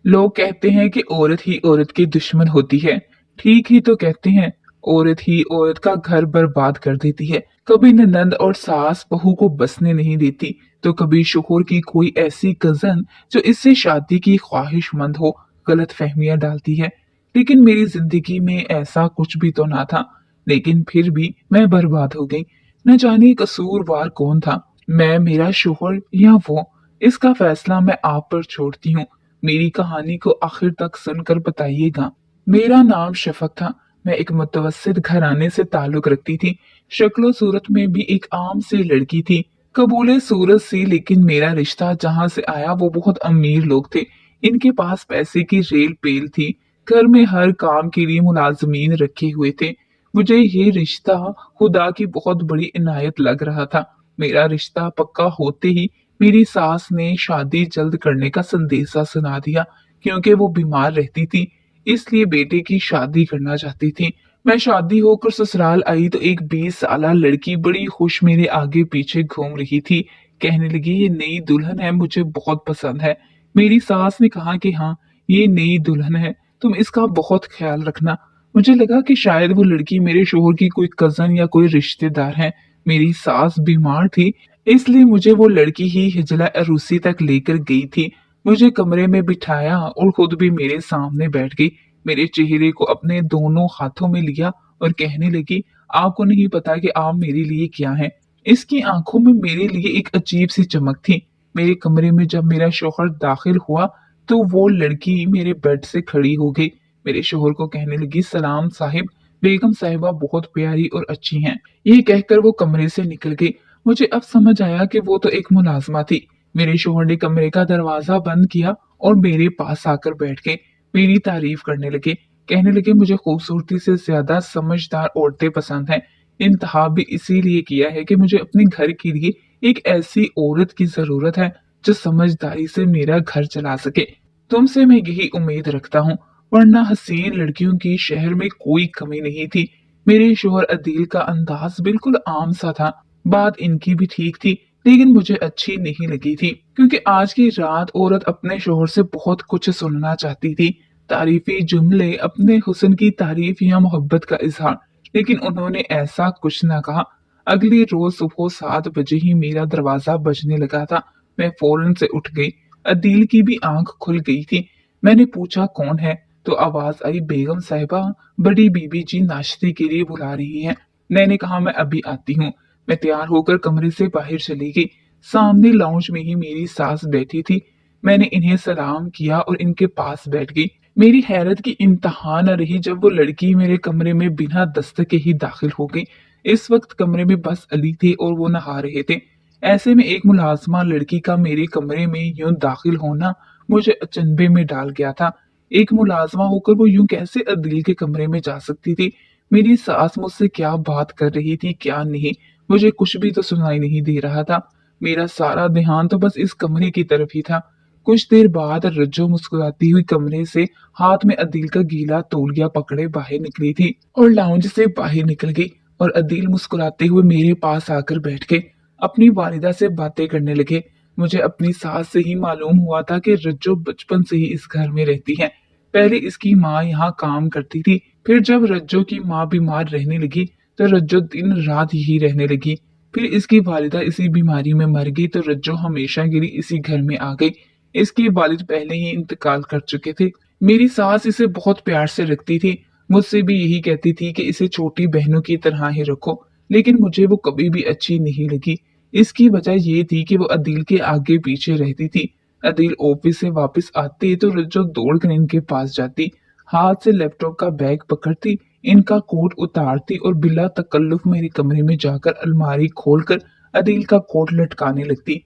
लोग कहते हैं कि औरत ही औरत की दुश्मन होती है। ठीक ही तो कहते हैं। औरत ही औरत का घर बर्बाद कर देती है। कभी ननंद और सास बहू को बसने नहीं देती, तो कभी शोहर की कोई ऐसी कजन जो इससे शादी की ख्वाहिशमंद हो, गलत फहमियां डालती है। लेकिन मेरी जिंदगी में ऐसा कुछ भी तो ना था। लेकिन फिर भी मैं बर्बाद हो गई। न जाने कसूरवार कौन था, मैं, मेरा शोहर या वो। इसका फैसला मैं आप पर छोड़ती हूँ। मेरी कहानी को आखिर तक सुनकर बताइएगा। मेरा नाम शफक था। मैं एक मुतवस्सित घराने से ताल्लुक रखती थी। शक्लो सूरत में भी एक आम सी लड़की थी, कबूले सूरत सी। लेकिन मेरा रिश्ता जहाँ से आया वो बहुत अमीर लोग थे। इनके पास पैसे की रेल पेल थी। घर में हर काम के लिए मुलाजमीन रखे हुए थे। मुझे ये रिश्ता खुदा की बहुत बड़ी इनायत लग रहा था। मेरा रिश्ता पक्का होते ही मेरी सास ने शादी जल्द करने का संदेशा सुना दिया, क्योंकि वो बीमार रहती थी, इसलिए बेटे की शादी करना चाहती थी। मैं शादी होकर ससुराल आई तो एक 20 साला लड़की बड़ी खुश मेरे आगे पीछे घूम रही थी। कहने लगी, ये नई दुल्हन है, मुझे बहुत पसंद है। मेरी सास ने कहा कि हाँ, ये नई दुल्हन है, तुम इसका बहुत ख्याल रखना। मुझे लगा कि शायद वो लड़की मेरे शोहर की कोई कजन या कोई रिश्तेदार है। मेरी सास बीमार थी, इसलिए मुझे वो लड़की ही हिजला अरूसी तक लेकर गई थी। मुझे कमरे में बिठाया और खुद भी मेरे सामने बैठ गई। मेरे चेहरे को अपने दोनों हाथों में लिया और कहने लगी, आपको नहीं पता कि आप मेरे लिए क्या हैं। इसकी आंखों में मेरे लिए एक अजीब सी चमक थी। मेरे कमरे में जब मेरा शौहर दाखिल हुआ तो वो लड़की मेरे बेड से खड़ी हो गई। मेरे शौहर को कहने लगी, सलाम साहिब, बेगम साहिबा बहुत प्यारी और अच्छी हैं। ये कहकर वो कमरे से निकल गई। मुझे अब समझ आया कि वो तो एक मुलाजमा थी। मेरे शौहर ने कमरे का दरवाजा बंद किया और मेरे पास आकर बैठ गए। मेरी तारीफ करने लगे। कहने लगे, मुझे खूबसूरती से ज्यादा समझदार औरतें पसंद हैं। इंतखाब भी इसीलिए किया है कि मुझे अपने घर के लिए एक ऐसी औरत की जरूरत है जो समझदारी से मेरा घर चला सके। तुमसे मैं यही उम्मीद रखता हूँ, वरना हसीन लड़कियों की शहर में कोई कमी नहीं थी। मेरे शोहर अदील का अंदाज बिल्कुल आम सा था। बात इनकी भी ठीक थी, लेकिन मुझे अच्छी नहीं लगी थी, क्योंकि आज की रात औरत अपने शोहर से बहुत कुछ सुनना चाहती थी। तारीफी जुमले, अपने हुस्न की तारीफ या मोहब्बत का इजहार। लेकिन उन्होंने ऐसा कुछ ना कहा। अगली रोज सुबह 7 बजे ही मेरा दरवाजा बजने लगा था। मैं फौरन से उठ गई। अदील की भी आंख खुल गई थी। मैंने पूछा, कौन है? तो आवाज आई, बेगम साहिबा, बड़ी बीबी जी नाश्ते के लिए बुला रही हैं। मैंने कहा, मैं अभी आती हूँ। मैं तैयार होकर कमरे से बाहर चली गई। सामने लाउंज में ही मेरी सास बैठी थी। मैंने इन्हें सलाम किया और इनके पास बैठ गई। मेरी हैरत की इंतहा न रही जब वो लड़की मेरे कमरे में बिना दस्तके ही दाखिल हो गई। इस वक्त कमरे में बस अली थे और वो नहा रहे थे। ऐसे में एक मुलाजमा लड़की का मेरे कमरे में यूं दाखिल होना मुझे अचंभे में डाल गया था। एक मुलाजमा होकर वो यूं कैसे अदील के कमरे में जा सकती थी? मेरी सास मुझसे क्या बात कर रही थी, क्या नहीं, मुझे कुछ भी तो सुनाई नहीं दे रहा था। मेरा सारा ध्यान तो बस इस कमरे की तरफ ही था। कुछ देर बाद रज्जो मुस्कुराती हुई कमरे से हाथ में अदील का गीला तौलिया पकड़े बाहर निकली थी और लाउंज से बाहर निकल गई। और अदील मुस्कुराते हुए मेरे पास आकर बैठ गए। अपनी वालिदा से बातें करने लगे। मुझे अपनी सास से ही मालूम हुआ था कि रज्जो बचपन से ही इस घर में रहती है। पहले इसकी माँ यहाँ काम करती थी, फिर जब रज्जो की माँ बीमार रहने लगी तो रज्जो दिन रात यही रहने लगी। फिर इसकी वालिदा इसी बीमारी में मर गई तो रज्जो हमेशा के लिए इसी घर में आ गई। इसके वालिद पहले ही इंतकाल कर चुके थे। मेरी सास इसे बहुत प्यार से रखती थी। मुझसे भी यही कहती थी कि इसे छोटी बहनों की तरह ही रखो, लेकिन मुझे वो कभी भी अच्छी नहीं लगी। इसकी वजह ये थी कि वो अदील के आगे पीछे रहती थी। अदील ऑफिस से वापस आते तो रज्जो दौड़कर इनके पास जाती, हाथ से लैपटॉप का बैग पकड़ती, इनका कोट उतारती और बिला तकल्लुफ मेरे कमरे में जाकर अलमारी खोलकर अदील का कोट लटकाने लगती।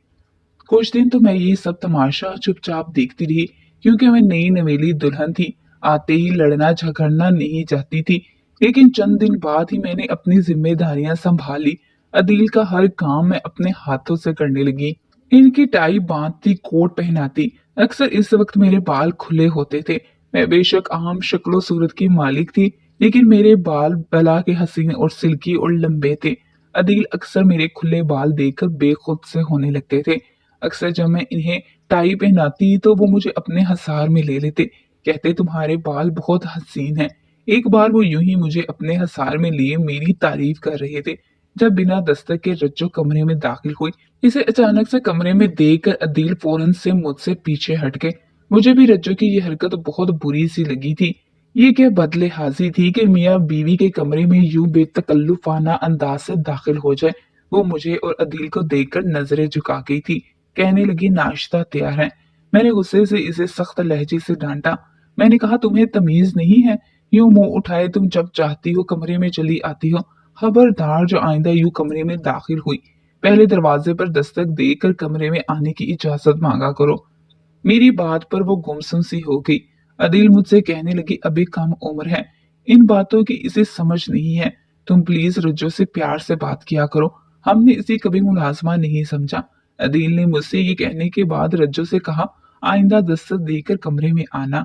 कुछ दिन तो मैं ये सब तमाशा चुपचाप देखती रही, क्योंकि मैं नई नवेली दुल्हन थी। आते ही लड़ना झगड़ना नहीं चाहती थी। लेकिन चंद दिन बाद ही मैंने अपनी जिम्मेदारियां संभाली। अदील का हर काम मैं अपने हाथों से करने लगी। इनकी टाई बांधती, कोट पहनाती। अक्सर इस वक्त मेरे बाल खुले होते थे। मैं बेशक आम शक्लो सूरत की मालिक थी, लेकिन मेरे बाल बला के हसीन और सिल्की और लंबे थे। अदील अक्सर मेरे खुले बाल देखकर बेखुद से होने लगते थे। अक्सर जब मैं इन्हें टाई पहनाती तो वो मुझे अपने हसार में ले लेते, कहते तुम्हारे बाल बहुत हसीन हैं। एक बार वो यूं ही मुझे अपने हसार में लिए मेरी तारीफ कर रहे थे जब बिना दस्तक के रज्जो कमरे में दाखिल हुई। इसे अचानक से कमरे में देखकर अदील फौरन से मुझसे पीछे हट गए। मुझे भी रज्जो की ये हरकत बहुत बुरी सी लगी थी। ये क्या बदलेहाजी थी कि मियाँ बीवी के कमरे में यूं बेतकल्लुफाना अंदाज से दाखिल हो जाए। वो मुझे और अदील को देखकर नजरें झुका गई थी। कहने लगी नाश्ता तैयार है। मैंने गुस्से से इसे सख्त लहजे से डांटा। मैंने कहा तुम्हें तमीज नहीं है, यूं मुंह उठाए तुम जब चाहती हो कमरे में चली आती हो। खबरदार जो आइंदा यूं कमरे में दाखिल हुई पहले दरवाजे पर दस्तक देकर कमरे में आने की इजाजत मांगा करो। मेरी बात पर वो गुमसुम सी हो गई। अदील मुझसे कहने लगी अभी कम उम्र है, इन बातों की इसे समझ नहीं है। तुम प्लीज रज्जो से प्यार से बात किया करो, हमने इसे कभी मुलाजमा नहीं समझा। अदील ने मुझसे ये कहने के बाद रज्जो से कहा आइंदा दस्तक देकर कमरे में आना।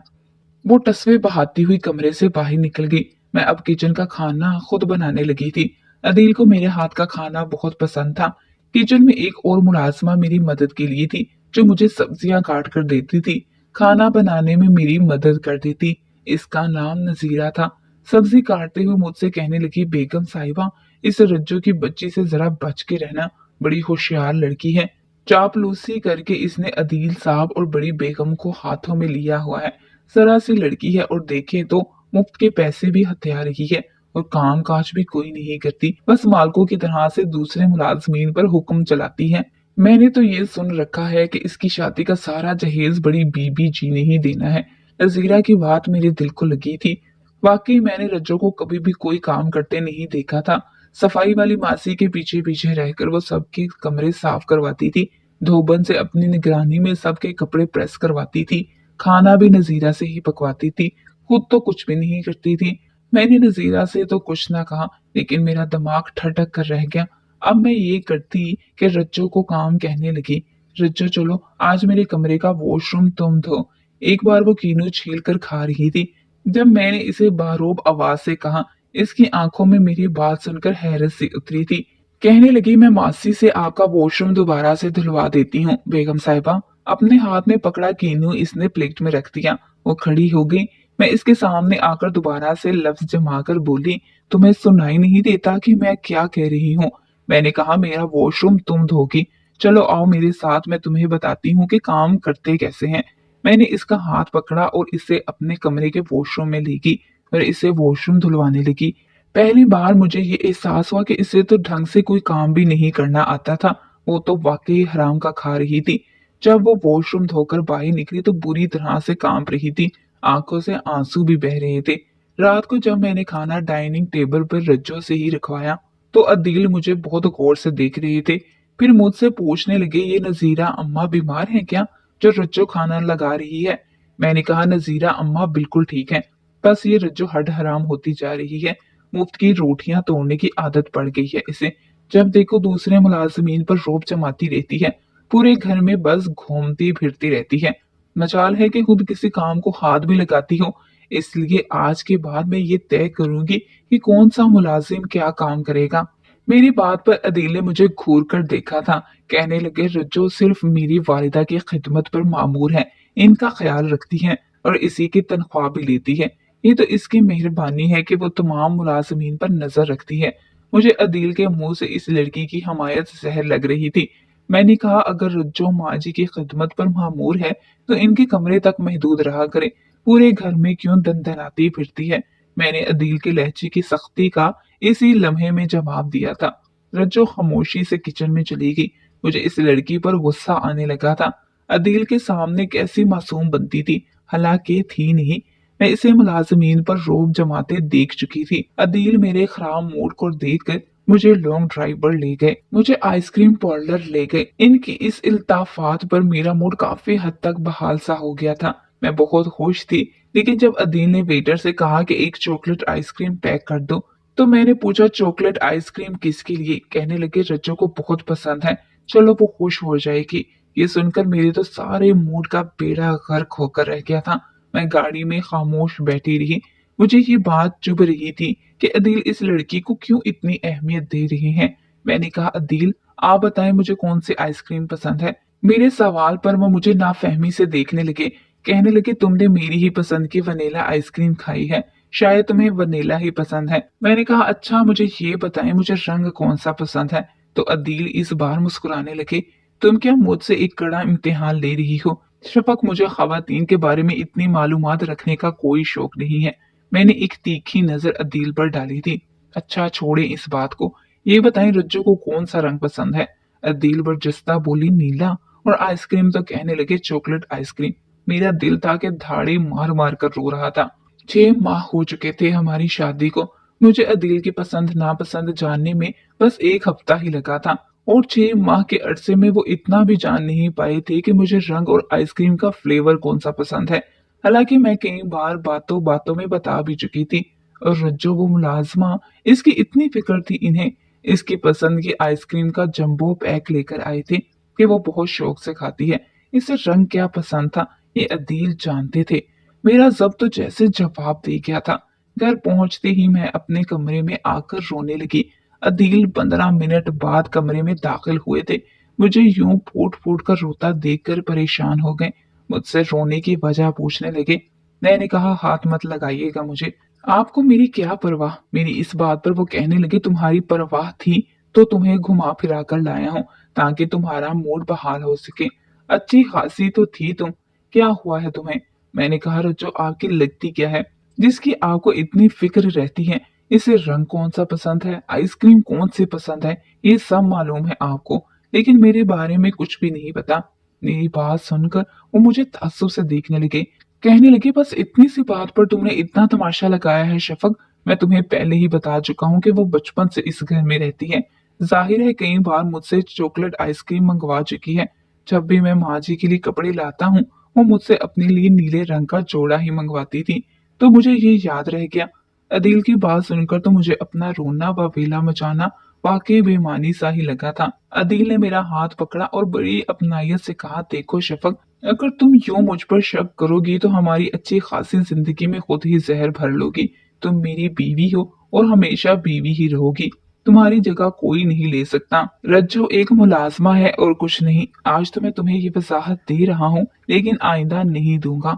वो तस्वीर बहाती हुई कमरे से बाहर निकल गई। मैं अब किचन का खाना खुद बनाने लगी थी। अदील को मेरे हाथ का खाना बहुत पसंद था। किचन में एक और मुलाजमा मेरी मदद के लिए थी जो मुझे सब्जियां काट कर देती थी, खाना बनाने में मेरी मदद करती थी। इसका नाम नजीरा था। सब्जी काटते हुए मुझसे कहने लगी बेगम साहिबा इस रज्जो की बच्ची से जरा बच के रहना, बड़ी होशियार लड़की है। चापलूसी करके इसने अदील साहब और बड़ी बेगम को हाथों में लिया हुआ है। जरा सी लड़की है और देखे तो मुफ्त के पैसे भी हथिया रही है और काम काज भी कोई नहीं करती, बस मालकों की तरह से दूसरे मुलाजमीन पर हुक्म चलाती है। मैंने तो ये सुन रखा है कि इसकी शादी का सारा जहेज बड़ी बीबी जी ने ही देना है। नजीरा की बात मेरे दिल को लगी थी। वाकई मैंने रज्जो को कभी भी कोई काम करते नहीं देखा था। सफाई वाली मासी के पीछे पीछे रहकर वो सबके कमरे साफ करवाती थी, धोबन से अपनी निगरानी में सबके कपड़े प्रेस करवाती थी, खाना भी नजीरा से ही पकवाती थी, खुद तो कुछ भी नहीं करती थी। मैंने नजीरा से तो कुछ ना कहा लेकिन मेरा दिमाग ठटक कर रह गया। अब मैं ये करती कि रज्जो को काम कहने लगी रज्जो चलो आज मेरे कमरे का वॉशरूम तुम धो। एक बार वो कीनू छील कर खा रही थी। जब मैंने इसे बारोब आवाज से कहा इसकी आंखों में मेरी बात सुनकर हैरत सी उतरी थी। कहने लगी मैं मासी से आपका वॉशरूम दोबारा से धुलवा देती हूँ बेगम साहिबा। अपने हाथ में पकड़ा कीनू इसने प्लेट में रख दिया। वो खड़ी हो गई। मैं इसके सामने आकर दोबारा से लफ्ज जमाकर बोली तुम्हें सुनाई नहीं देता कि मैं क्या कह रही हूँ। मैंने कहा मेरा वॉशरूम तुम धोगी। चलो आओ मेरे साथ मैं तुम्हें बताती हूँ कि काम करते कैसे हैं। मैंने इसका हाथ पकड़ा और इसे अपने कमरे के वॉशरूम में ले गई और इसे वॉशरूम धुलवाने लगी। पहली बार मुझे ये एहसास हुआ कि इसे तो ढंग से कोई काम भी नहीं करना आता था। वो तो वाकई हराम का खा रही थी। जब वो वॉशरूम धोकर बाहर निकली तो बुरी तरह से कांप रही थी, आंखों से आंसू भी बह रहे थे। रात को जब मैंने खाना डाइनिंग टेबल पर रज्जो से ही रखवाया तो अदील मुझे बहुत गौर से देख रहे थे। फिर मुझसे पूछने लगे ये नजीरा अम्मा बीमार है क्या जो रज्जो खाना लगा रही है। मैंने कहा नजीरा अम्मा बिल्कुल ठीक है, बस ये रज्जो हड हराम होती जा रही है। मुफ्त की रोटियां तोड़ने की आदत पड़ गई है इसे। जब देखो दूसरे मुलाजमीन पर रोब जमाती रहती है, पूरे घर में बस घूमती फिरती रहती है। मजाल है कि खुद किसी काम को हाथ भी लगाती हो। इसलिए आज के बाद मैं ये तय करूंगी कि कौन सा मुलाजिम क्या काम करेगा। मेरी बात पर अदील ने मुझे घूर कर देखा था। कहने लगे रज्जो सिर्फ मेरी वालिदा की खिदमत पर मामूर है, इनका ख्याल रखती है और इसी की तनख्वाह भी लेती है। ये तो इसकी मेहरबानी है कि वो तमाम मुलाजमीन पर नजर रखती है। मुझे अदील के मुंह से इस लड़की की हमायत जहर लग रही थी। मैंने कहा अगर रज्जो माँ जी की खिदमत पर मामूर है तो इनके कमरे तक महदूद रहा करे, पूरे घर में क्यों दंदनाती फिरती है। मैंने अदील के लहजे की सख्ती का इसी लम्हे में जवाब दिया था। रज्जो खामोशी से किचन में चली गई। मुझे इस लड़की पर गुस्सा आने लगा था। अदील के सामने कैसी मासूम बनती थी, हालांकि थी नहीं। मैं इसे मुलाजमीन पर रोब जमाते देख चुकी थी। अदील मेरे खराब मूड को देखकर मुझे लॉन्ग ड्राइव पर ले गए, मुझे आइसक्रीम पार्लर ले गए। इनकी इस इल्ताफात पर मेरा मूड काफी हद तक बहाल सा हो गया था। मैं बहुत खुश थी। लेकिन जब अदील ने वेटर से कहा कि एक चॉकलेट आइसक्रीम पैक कर दो तो मैंने पूछा चॉकलेट आइसक्रीम किसके लिए। कहने लगे रज्जो को बहुत पसंद है, चलो वो खुश हो जाएगी। ये सुनकर मेरे तो सारे मूड का बेड़ा गर्क होकर रह गया था। मैं गाड़ी में खामोश बैठी रही। मुझे ये बात चुभ रही थी कि अदील इस लड़की को क्यों इतनी अहमियत दे रहे हैं। मैंने कहा अदील आप बताएं मुझे कौन सी आइसक्रीम पसंद है। मेरे सवाल पर वो मुझे नाफहमी से देखने लगे। कहने लगे, तुमने मेरी ही पसंद की वनीला आइसक्रीम खाई है, शायद तुम्हें वनीला ही पसंद है। मैंने कहा, अच्छा मुझे ये बताएं मुझे रंग कौन सा पसंद है। तो अदील इस बार मुस्कुराने लगे। तुम क्या मुझसे एक कड़ा इम्तिहान ले रही हो? शफक, मुझे खवातीन के बारे में इतनी मालूमात रखने का कोई शौक नहीं है। मैंने एक तीखी नजर अदील पर डाली थी। अच्छा छोड़े इस बात को, ये बताएं रज्जो को कौन सा रंग पसंद है? अदील बरजस्ता बोली, नीला। और आइसक्रीम तो कहने लगे चॉकलेट आइसक्रीम। मेरा दिल था कि धाड़े मार मार कर रो रहा था। 6 माह हो चुके थे हमारी शादी को। मुझे अदील की पसंद नापसंद जानने में बस एक हफ्ता ही लगा था, और 6 माह के अरसे में वो इतना भी जान नहीं पाए थे कि मुझे रंग और आइसक्रीम का फ्लेवर कौन सा पसंद है। हालांकि मैं कई बार बातों बातों में बता भी चुकी थी। और रज्जो वो मुलाजमा, इसकी इतनी फिक्र थी इन्हें। इसकी पसंद की आइसक्रीम का जंबो पैक लेकर आए थे कि वो बहुत शौक से खाती है। इसे रंग क्या पसंद था ये अदील जानते थे। मेरा जब्त तो जैसे जवाब दे गया था। घर पहुंचते ही मैं अपने कमरे में आकर रोने लगी। अदील 15 मिनट बाद कमरे में दाखिल हुए थे। मुझे यूं फूट फूट कर रोता देखकर परेशान हो गए। मुझसे रोने की वजह पूछने लगे। मैंने कहा, हाथ मत लगाइएगा मुझे, आपको मेरी क्या परवाह। मेरी इस बात पर वो कहने लगे, तुम्हारी परवाह थी तो तुम्हें घुमा फिरा कर लाया हूँ ताकि तुम्हारा मूड बहाल हो सके। अच्छी खासी तो थी तुम, क्या हुआ है तुम्हें? मैंने कहा, रज्जो आपकी लगती क्या है जिसकी आपको इतनी फिक्र रहती है? इसे रंग कौन सा पसंद है, आइसक्रीम कौन सी पसंद है, ये सब मालूम है आपको, लेकिन मेरे बारे में कुछ भी नहीं पता। मेरी बात सुनकर वो मुझे ताज्जुब से देखने लगे। कहने लगे, बस इतनी सी बात पर तुमने इतना तमाशा लगाया है शफक। मैं तुम्हें पहले ही बता चुका हूँ कि वो बचपन से इस घर में रहती है। जाहिर है कई बार मुझसे चॉकलेट आइसक्रीम मंगवा चुकी है। जब भी मैं माँ जी के लिए कपड़े लाता हूँ वो मुझसे अपने लिए नीले रंग का जोड़ा ही मंगवाती थी, तो मुझे ये याद रह गया। अदील की बात सुनकर तो मुझे अपना रोना व वेला मचाना वाकई बेमानी सा ही लगा था। अदील ने मेरा हाथ पकड़ा और बड़ी अपनायत से कहा, देखो शफक, अगर तुम यूं मुझ पर शक करोगी तो हमारी अच्छी खासी जिंदगी में खुद ही जहर भर लोगी। तुम मेरी बीवी हो और हमेशा बीवी ही रहोगी। तुम्हारी जगह कोई नहीं ले सकता। रज्जो एक मुलाजमा है और कुछ नहीं। आज तो मैं तुम्हें ये वजाहत दे रहा हूँ, लेकिन आइंदा नहीं दूंगा।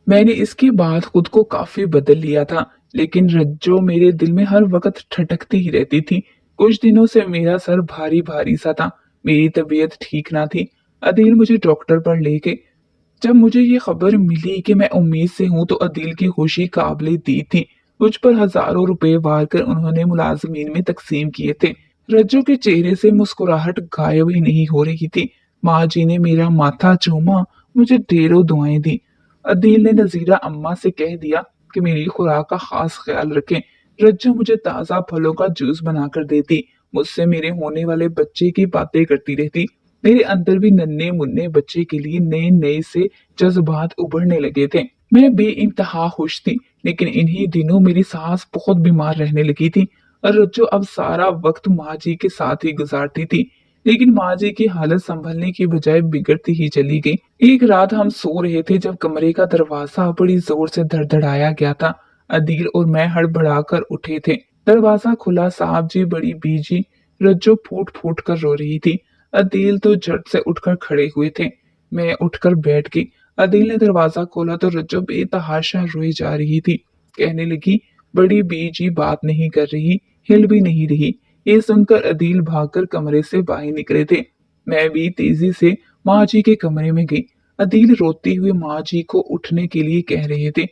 मैंने इसके बाद खुद को काफी बदल लिया था, लेकिन रज्जो मेरे दिल में हर वक्त ठटकती ही रहती थी। कुछ दिनों से मेरा सर भारी भारी सा था। मेरी तबीयत ठीक ना थी। अदील मुझे डॉक्टर पर ले गए। जब मुझे ये खबर मिली कि मैं उम्मीद से हूं तो अदील की खुशी काबिले दी थी। मुझ पर हजारों रुपए वार कर उन्होंने मुलाजमीन में तकसीम किए थे। रज्जो के चेहरे से मुस्कुराहट गायब ही नहीं हो रही थी। माँ जी ने मेरा माथा चूमा, मुझे ढेरों दुआएं दी। अदील ने नजीरा अम्मा से कह दिया कि मेरी खुराक का खास ख्याल रखें। रज्जो मुझे ताज़ा फलों का जूस बनाकर देती, मुझसे मेरे होने वाले बच्चे की बातें करती रहती। मेरे अंदर भी नन्हे मुन्ने बच्चे के लिए नए नए से जज्बात उभरने लगे थे। मैं बेइंतहा खुश थी, लेकिन इन्हीं दिनों मेरी सास बहुत बीमार रहने लगी थी और रज्जो अब सारा वक्त माँ जी के साथ ही गुजारती थी। लेकिन माँ जी की हालत संभलने की बजाय बिगड़ती ही चली गई। एक रात हम सो रहे थे जब कमरे का दरवाजा बड़ी जोर से धड़धड़ाया गया था। अदील और मैं हड़बड़ाकर उठे थे। दरवाजा खुला, साहब जी, बड़ी बीजी। रज्जो फूट फूट कर रो रही थी। अदील तो झट से उठकर खड़े हुए थे। मैं उठकर बैठ गई। अदील ने दरवाजा खोला तो रज्जो बेतहाशा रोई जा रही थी। कहने लगी, बड़ी बीजी बात नहीं कर रही, हिल भी नहीं रही। ये सुनकर अदील भागकर कमरे से बाहर निकले थे। मैं भी तेजी से माँ जी के कमरे में गई। अदील रोती हुई माँ जी को उठने के लिए कह रहे थे।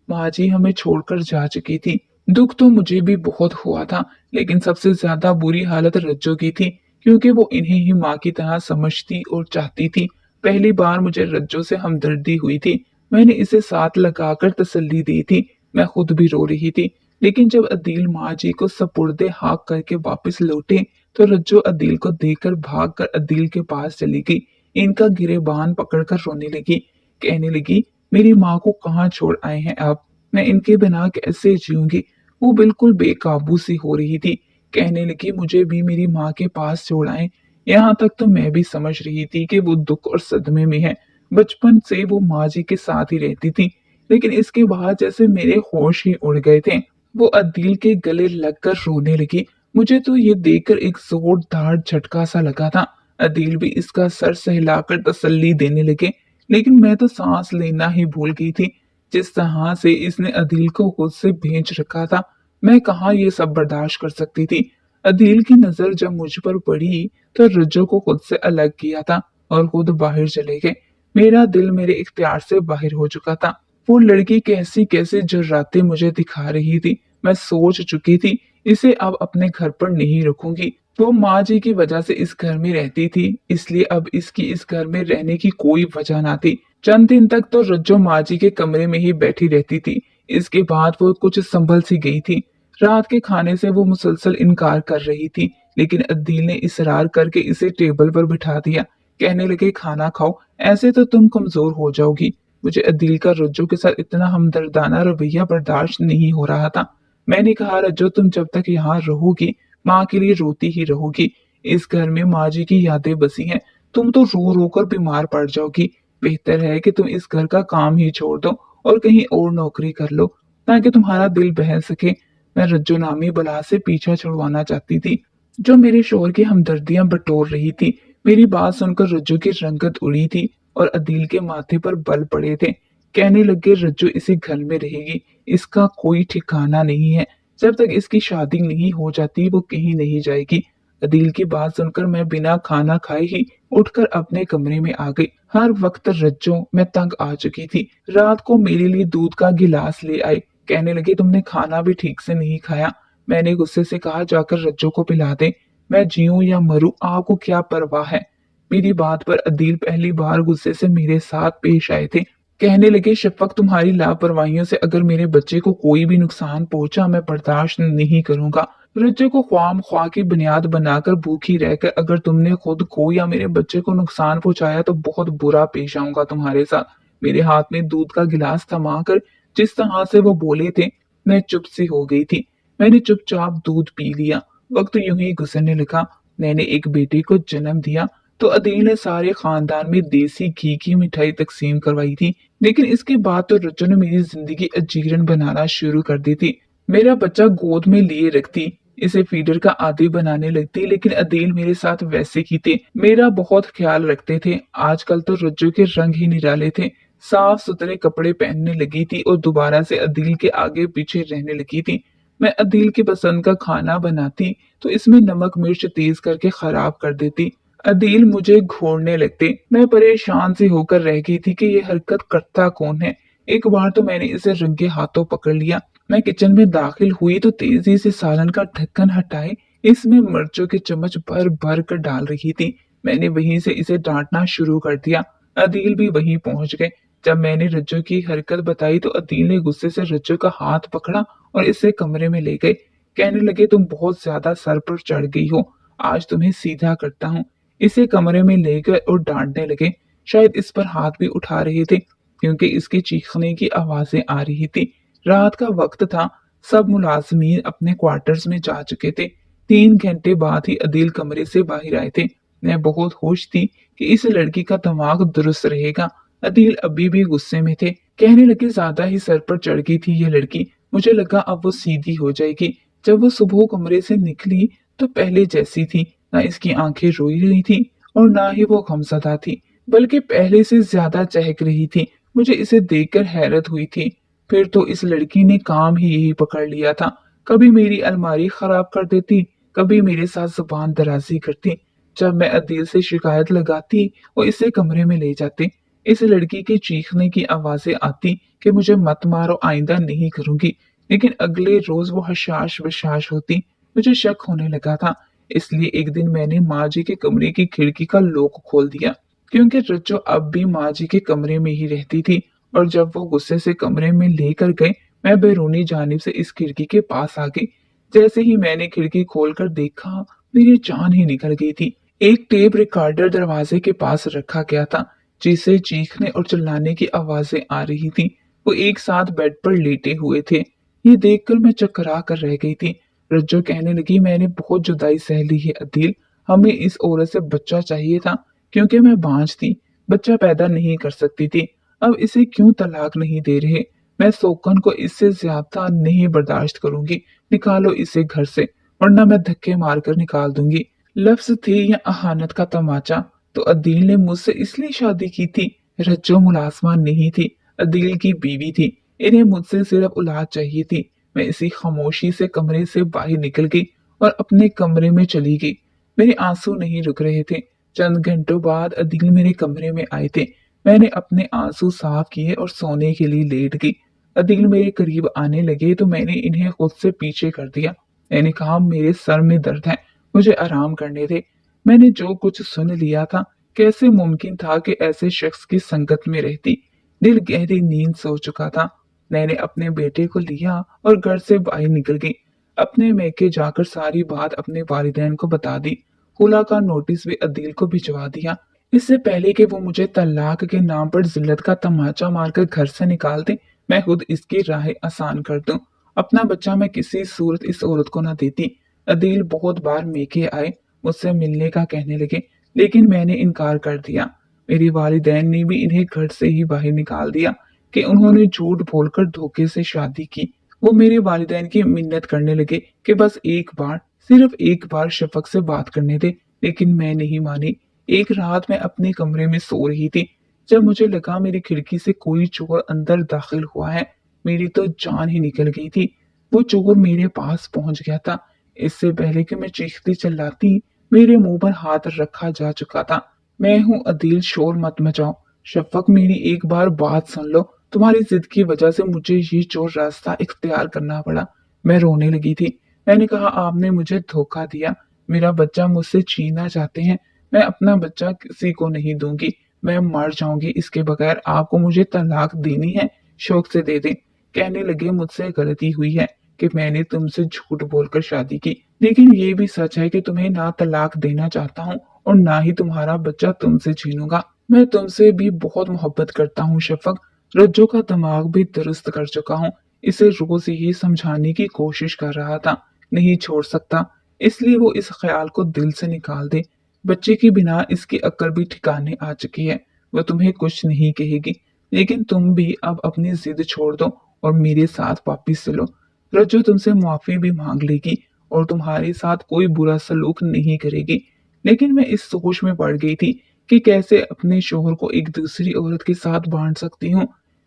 माँ जी हमें छोड़कर जा चुकी थी। दुख तो मुझे भी बहुत हुआ था, लेकिन सबसे ज्यादा बुरी हालत रज्जो की थी, क्योंकि वो इन्हें ही माँ की तरह समझती और चाहती थी। पहली बार मुझे रज्जो से हमदर्दी हुई थी। मैंने इसे साथ लगाकर तसल्ली दी थी। मैं खुद भी रो रही थी। लेकिन जब अदील माँ जी को सपुर्दे हाक करके वापस लौटे तो रज्जो अदील को देखकर भागकर अदील के पास चली गई। इनका गिरेबान पकड़कर रोने लगी। कहने लगी, मेरी माँ को कहाँ छोड़ आए हैं आप? मैं इनके बिना कैसे जीऊंगी? वो बिल्कुल बेकाबू सी हो रही थी। कहने लगी, मुझे भी मेरी माँ के पास छोड़ आए। यहाँ तक तो मैं भी समझ रही थी कि वो दुख और सदमे में है। बचपन से वो माँ जी के साथ ही रहती थी, लेकिन इसके बाद जैसे मेरे होश ही उड़ गए थे। वो अदील के गले लगकर रोने लगी। मुझे तो ये देखकर एक जोरदार झटका सा लगा था। अदील भी इसका सर सहलाकर तसल्ली देने लगे, लेकिन मैं तो सांस लेना ही भूल गई थी। जिस तरह से इसने अदील को खुद से भेज रखा था, मैं कहाँ ये सब बर्दाश्त कर सकती थी। अदील की नजर जब मुझ पर पड़ी तो रज्जो को खुद से अलग किया था और खुद बाहर चले गए। मेरा दिल मेरे इख्तियार से बाहर हो चुका था। वो लड़की कैसी कैसी जुर्रातें मुझे दिखा रही थी। मैं सोच चुकी थी इसे अब अपने घर पर नहीं रखूंगी। वो माँ जी की वजह से इस घर में रहती थी, इसलिए अब इसकी इस घर में रहने की कोई वजह ना थी। चंद दिन तक तो रज्जो माँ जी के कमरे में ही बैठी रहती थी। इसके बाद वो कुछ संभल सी गई थी। रात के खाने से वो मुसलसल इनकार कर रही थी, लेकिन अद्दील ने इसरार करके इसे टेबल पर बिठा दिया। कहने लगे खाना खाओ, ऐसे तो तुम कमजोर हो जाओगी। मुझे अद्दील का रज्जो के साथ इतना हमदर्दाना रवैया बर्दाश्त नहीं हो रहा था। मैंने कहा रज्जो तुम जब तक यहाँ रहोगी माँ के लिए रोती ही रहोगी। इस घर में माँ जी की यादें बसी हैं, तुम तो रो रो कर बीमार पड़ जाओगी। बेहतर है कि तुम इस घर का काम ही छोड़ दो और कहीं और नौकरी कर लो ताकि तुम्हारा दिल बहल सके। मैं रज्जो नामी बला से पीछा छुड़वाना चाहती थी, जो मेरे शोहर की हमदर्दियां बटोर रही थी। मेरी बात सुनकर रज्जो की रंगत उड़ी थी और अदील के माथे पर बल पड़े थे। कहने लगे रज्जो इसी घर में रहेगी, इसका कोई ठिकाना नहीं है। जब तक इसकी शादी नहीं हो जाती वो कहीं नहीं जाएगी। अदील की बात सुनकर मैं बिना खाना खाए ही उठकर अपने कमरे में आ गई। हर वक्त रज्जो मैं तंग आ चुकी थी। रात को मेरे लिए दूध का गिलास ले आए। कहने लगे तुमने खाना भी ठीक से नहीं खाया। मैंने गुस्से से कहा जाकर रज्जो को पिला दे। मैं जीऊं या मरूं आपको क्या परवाह है। मेरी बात पर अदील पहली बार गुस्से से मेरे साथ पेश आए थे। कहने लगे शफक तुम्हारी लापरवाहियों से अगर मेरे बच्चे को कोई भी नुकसान पहुंचा मैं बर्दाश्त नहीं करूंगा। रज्जो को ख्वाम ख्वाह की बुनियाद बनाकर भूखी रहकर अगर तुमने खुद को या मेरे बच्चे को नुकसान पहुंचाया तो बहुत बुरा पेश आऊंगा तुम्हारे साथ। मेरे हाथ में दूध का गिलास थमा कर जिस तरह से वो बोले थे मैं चुप सी हो गई थी। मैंने चुपचाप दूध पी लिया। वक्त यूं ही गुजरने लगा। मैंने एक बेटे को जन्म दिया तो अदील ने सारे खानदान में देसी घी की मिठाई तकसीम करवाई थी, लेकिन इसके बाद तो रज्जो ने मेरी जिंदगी अजीरन बनाना शुरू कर दी थी। मेरा बच्चा गोद में लिए रखती, इसे फीडर का आदी बनाने लगती, लेकिन अदील मेरे साथ वैसे ही थे, मेरा बहुत ख्याल रखते थे। आजकल तो रज्जो के रंग ही निराले थे। साफ सुथरे कपड़े पहनने लगी थी और दोबारा से अदील के आगे पीछे रहने लगी थी। मैं अदील की पसंद का खाना बनाती तो इसमें नमक मिर्च तेज करके खराब कर देती। अदील मुझे घूरने लगते। मैं परेशान सी होकर रह गई थी कि ये हरकत करता कौन है। एक बार तो मैंने इसे रंगे हाथों पकड़ लिया। मैं किचन में दाखिल हुई तो तेजी से सालन का ढक्कन हटाए इसमें मिर्चों के चम्मच भर भर कर डाल रही थी। मैंने वहीं से इसे डांटना शुरू कर दिया। अदील भी वहीं पहुंच गए। जब मैंने रज्जो की हरकत बताई तो अदील ने गुस्से से रज्जो का हाथ पकड़ा और इसे कमरे में ले गए। कहने लगे तुम बहुत ज्यादा सर पर चढ़ गई हो, आज तुम्हें सीधा करता हूँ। इसे कमरे में ले गए और डांटने लगे। शायद इस पर हाथ भी उठा रहे थे क्योंकि इसके चीखने की आवाजें आ रही थी। रात का वक्त था। सब मुलाजमीन अपने क्वार्टर्स में जा चुके थे। 3 घंटे बाद ही अदील कमरे से बाहर आए थे। मैं बहुत खुश थी कि इस लड़की का दिमाग दुरुस्त रहेगा। अदील अभी भी गुस्से में थे। कहने लगे ज्यादा ही सर पर चढ़ गई थी ये लड़की। मुझे लगा अब वो सीधी हो जाएगी। जब वो सुबह कमरे से निकली तो पहले जैसी थी। ना इसकी आंखें रोई रही थी और ना ही वो गमज़दा थी, बल्कि पहले से ज्यादा चहक रही थी। मुझे इसे देखकर हैरत हुई थी। फिर तो इस लड़की ने काम ही यही पकड़ लिया था। कभी मेरी अलमारी खराब कर देती, कभी मेरे साथ जुबान दराजी करती। जब मैं अदील से शिकायत लगाती वो इसे कमरे में ले जाते। इस लड़की के चीखने की आवाजें आती कि मुझे मत मारो आइंदा नहीं करूंगी, लेकिन अगले रोज वो हशाश बशाश होती। मुझे शक होने लगा था, इसलिए एक दिन मैंने माँ जी के कमरे की खिड़की का लॉक खोल दिया क्योंकि रज्जो अब भी माँ जी के कमरे में ही रहती थी। और जब वो गुस्से से कमरे में लेकर गए मैं बैरूनी जानिब से इस खिड़की के पास आ गई। जैसे ही मैंने खिड़की खोलकर देखा मेरी जान ही निकल गई थी। एक टेप रिकॉर्डर दरवाजे के पास रखा गया था जिसे चीखने और चिल्लाने की आवाजें आ रही थी। वो एक साथ बेड पर लेटे हुए थे। ये देखकर मैं चकरा कर रह गई थी। रज्जो कहने लगी मैंने बहुत जुदाई सह ली है अदील, हमें इस औरत से बच्चा चाहिए था क्योंकि मैं बांझ थी, बच्चा पैदा नहीं कर सकती थी। अब इसे क्यों तलाक नहीं दे रहे। मैं सोकन को इससे ज्यादा नहीं बर्दाश्त करूंगी। निकालो इसे घर से वरना मैं धक्के मारकर निकाल दूंगी। लफ्ज थे या अहानत का तमाचा। तो अदील ने मुझसे इसलिए शादी की थी। रज्जो मुलाजमा नहीं थी, अदील की बीवी थी। इन्हें मुझसे सिर्फ औलाद चाहिए थी। मैं इसी खामोशी से कमरे से बाहर निकल गई और अपने कमरे में चली गई। मेरे आंसू नहीं रुक रहे थे। चंद घंटों बाद अदील मेरे कमरे में आए थे। मैंने अपने आंसू साफ किए और सोने के लिए लेट गई। अदील मेरे करीब आने लगे तो मैंने इन्हें खुद से पीछे कर दिया। मैंने कहा, मेरे सर में दर्द है, मुझे आराम करने दे। मैंने जो कुछ सुन लिया था, कैसे मुमकिन था कि ऐसे शख्स की संगत में रहती। दिल गहरी नींद सो चुका था। मैंने अपने बेटे को लिया और घर से बाहर निकल गई। अपने मैके जाकर सारी बात अपने वालिदैन को बता दी। खुला का नोटिस भी अदील को भिजवा दिया। इससे पहले कि वो मुझे तलाक के नाम पर जिल्लत का तमाचा मारकर घर से निकाल दे, मैं खुद इसकी राह आसान कर दूं। अपना बच्चा मैं किसी सूरत इस औरत को न देती। अदील बहुत बार मेके आए, मुझसे मिलने का कहने लगे, लेकिन मैंने इनकार कर दिया। मेरे वालिदैन ने भी इन्हें घर से ही बाहर निकाल दिया कि उन्होंने झूठ बोलकर धोखे से शादी की। वो मेरे वालिदैन की मिन्नत करने लगे कि बस एक बार, सिर्फ एक बार शफक से बात करने दे, लेकिन मैं नहीं मानी। एक रात मैं अपने कमरे में सो रही थी, जब मुझे लगा मेरी खिड़की से कोई चोर अंदर दाखिल हुआ है। मेरी तो जान ही निकल गई थी। वो चोर मेरे पास पहुंच गया था। इससे पहले कि मैं चीखती चिल्लाती, मेरे मुंह पर हाथ रखा जा चुका था। मैं हूँ अदील, शोर मत मचाओ। शफक, मेरी एक बार बात सुन लो। तुम्हारी जिद की वजह से मुझे ये चोर रास्ता इख्तियार करना पड़ा। मैं रोने लगी थी। मैंने कहा, आपने मुझे धोखा दिया। मेरा बच्चा मुझसे छीनना चाहते हैं। मैं अपना बच्चा किसी को नहीं दूंगी। मैं मर जाऊंगी इसके बगैर। आपको मुझे तलाक देनी है, शौक से दे दें। कहने लगे, मुझसे गलती हुई है कि मैंने तुमसे झूठ बोलकर शादी की, लेकिन ये भी सच है कि तुम्हें ना तलाक देना चाहता हूँ और ना ही तुम्हारा बच्चा तुमसे छीनूंगा। मैं तुमसे भी बहुत मोहब्बत करता हूँ शफक। रज्जो का दिमाग भी दुरुस्त कर चुका हूँ। इसे रोज यही समझाने की कोशिश कर रहा था, नहीं छोड़ सकता, इसलिए वो इस ख्याल को दिल से निकाल दे। बच्चे की बिना इसकी अक्ल भी ठिकाने आ चुकी है। वह तुम्हें कुछ नहीं कहेगी, लेकिन तुम भी अब अपनी जिद छोड़ दो और मेरे साथ वापिस चलो। रज्जो तुमसे माफी भी मांग लेगी और तुम्हारे साथ कोई बुरा सलूक नहीं करेगी। लेकिन मैं इस सोच में पड़ गई थी कि कैसे अपने शोहर को एक दूसरी औरत के साथ बांट सकती हूँ।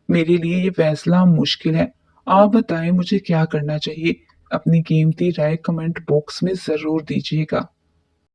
मेरे लिए ये फैसला मुश्किल है। आप बताएं मुझे क्या करना चाहिए। अपनी कीमती राय कमेंट बॉक्स में जरूर दीजिएगा।